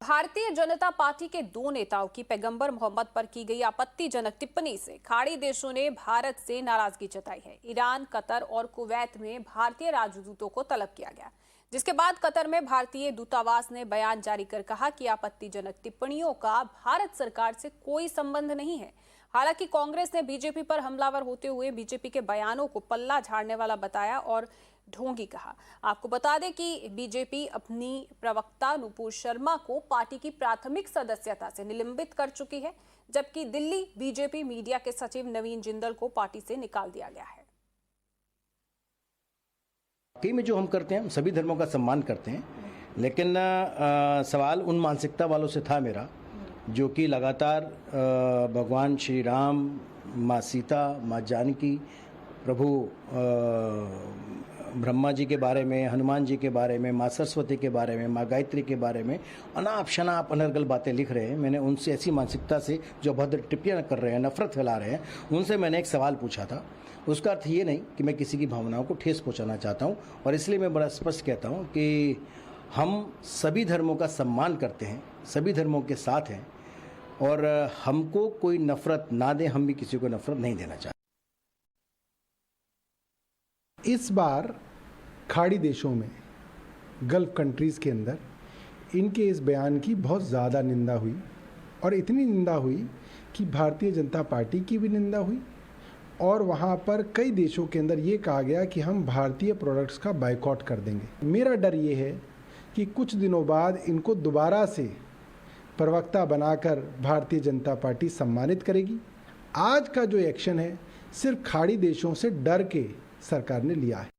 Bharatiya Janata party के दो नेताओं की पैगंबर मोहम्मद पर की गई आपत्तिजनक टिप्पणी से खाड़ी देशों ने भारत से नाराजगी जताई है। ईरान, कतर और कुवैत में भारतीय राजदूतों को तलब किया गया, जिसके बाद कतर में भारतीय दूतावास ने बयान जारी कर कहा कि आपत्तिजनक टिप्पणियों का भारत सरकार से कोई संबंध नहीं है। हालांकि कांग्रेस ने बीजेपी पर हमलावर होते हुए बीजेपी के बयानों को पल्ला झाड़ने वाला बताया और ढोंगी कहा। आपको बता दें कि बीजेपी अपनी प्रवक्ता नुपुर शर्मा को पार्टी की प्राथमिक सदस्यता से निलंबित कर चुकी है, जबकि दिल्ली बीजेपी मीडिया के सचिव नवीन जिंदल को पार्टी से निकाल दिया गया है। वाकई में जो हम करते हैं, हम सभी धर्मों का सम्मान करते हैं, लेकिन सवाल उन मानसिकता वालों से था मेरा, जो कि लगातार भगवान श्री राम, माँ सीता, माँ जानकी, प्रभु ब्रह्मा जी के बारे में, हनुमान जी के बारे में, माँ सरस्वती के बारे में, माँ गायत्री के बारे में अनाप शनाप अनर्गल बातें लिख रहे हैं। मैंने उनसे ऐसी मानसिकता से जो अभद्र टिप्पणियां कर रहे हैं, नफरत फैला रहे हैं, उनसे मैंने एक सवाल पूछा था। उसका अर्थ ये नहीं कि मैं किसी की भावनाओं को ठेस पहुंचाना चाहता हूं, और इसलिए मैं बड़ा स्पष्ट कहता हूं कि हम सभी धर्मों का सम्मान करते हैं, सभी धर्मों के साथ हैं, और हमको कोई नफरत ना दे, हम भी किसी को नफरत नहीं देना चाहते। इस बार खाड़ी देशों में, गल्फ कंट्रीज़ के अंदर इनके इस बयान की बहुत ज़्यादा निंदा हुई, और इतनी निंदा हुई कि भारतीय जनता पार्टी की भी निंदा हुई, और वहाँ पर कई देशों के अंदर ये कहा गया कि हम भारतीय प्रोडक्ट्स का बायकॉट कर देंगे। मेरा डर ये है कि कुछ दिनों बाद इनको दोबारा से प्रवक्ता बनाकर भारतीय जनता पार्टी सम्मानित करेगी। आज का जो एक्शन है सिर्फ खाड़ी देशों से डर के सरकार ने लिया है।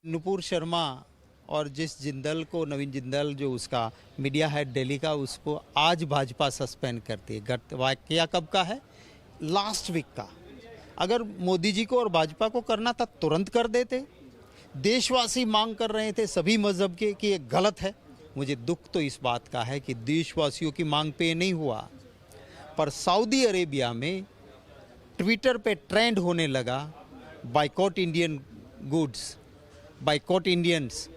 नुपुर शर्मा और जिस जिंदल को, नवीन जिंदल जो उसका मीडिया हेड दिल्ली का, उसको आज भाजपा सस्पेंड करती है। वाकया कब का है? लास्ट वीक का। अगर मोदी जी को और भाजपा को करना था तुरंत कर देते। देशवासी मांग कर रहे थे सभी मजहब के कि ये गलत है। मुझे दुख तो इस बात का है कि देशवासियों की मांग पे नहीं हुआ, पर सऊदी अरेबिया में ट्विटर पे ट्रेंड होने लगा boycott Indian goods, boycott Indians,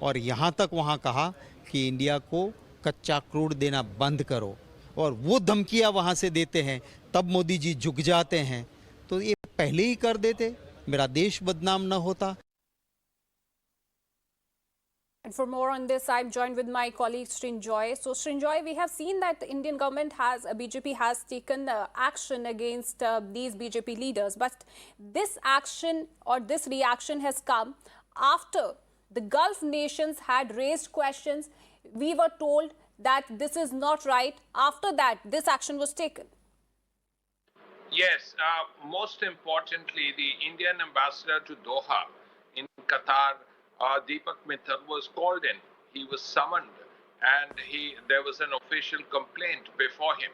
और यहाँ तक वहाँ कहा कि इंडिया को कच्चा क्रूड देना बंद करो, और वो धमकियाँ वहाँ से देते हैं, तब मोदी जी झुक जाते हैं। तो ये पहले ही कर देते, मेरा देश बदनाम न होता। And for more on this, I'm joined with my colleague Srinjoy. So Srinjoy, we have seen that the Indian government has, BJP has taken action against these BJP leaders. But this action or this reaction has come after the Gulf nations had raised questions. We were told that this is not right. After that, this action was taken. Yes, most importantly, the Indian ambassador to Doha in Qatar, Deepak Mithal, was called in. He was summoned, and there was an official complaint before him,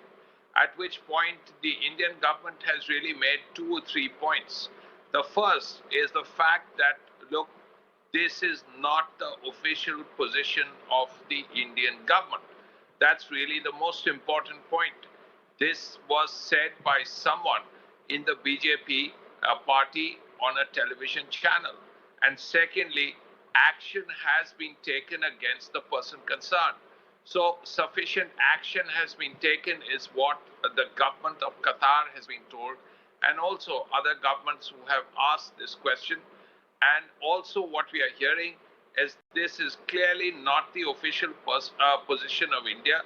at which point the Indian government has really made 2 or 3 points. The first is the fact that, look, this is not the official position of the Indian government. That's really the most important point. This was said by someone in the BJP party on a television channel. And secondly, action has been taken against the person concerned. So sufficient action has been taken is what the government of Qatar has been told, and also other governments who have asked this question. And also what we are hearing is this is clearly not the official position of India.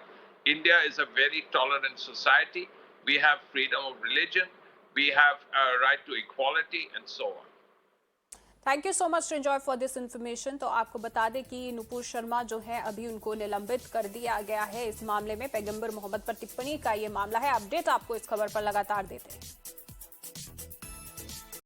India is a very tolerant society. We have freedom of religion. We have a right to equality and so on. Thank you so much Srinjoy for this information. तो आपको बता दें कि नुपुर शर्मा जो है अभी उनको निलंबित कर दिया गया है इस मामले में। पैगंबर मोहम्मद पर टिप्पणी का ये मामला है। अपडेट आपको इस खबर पर लगातार देते हैं।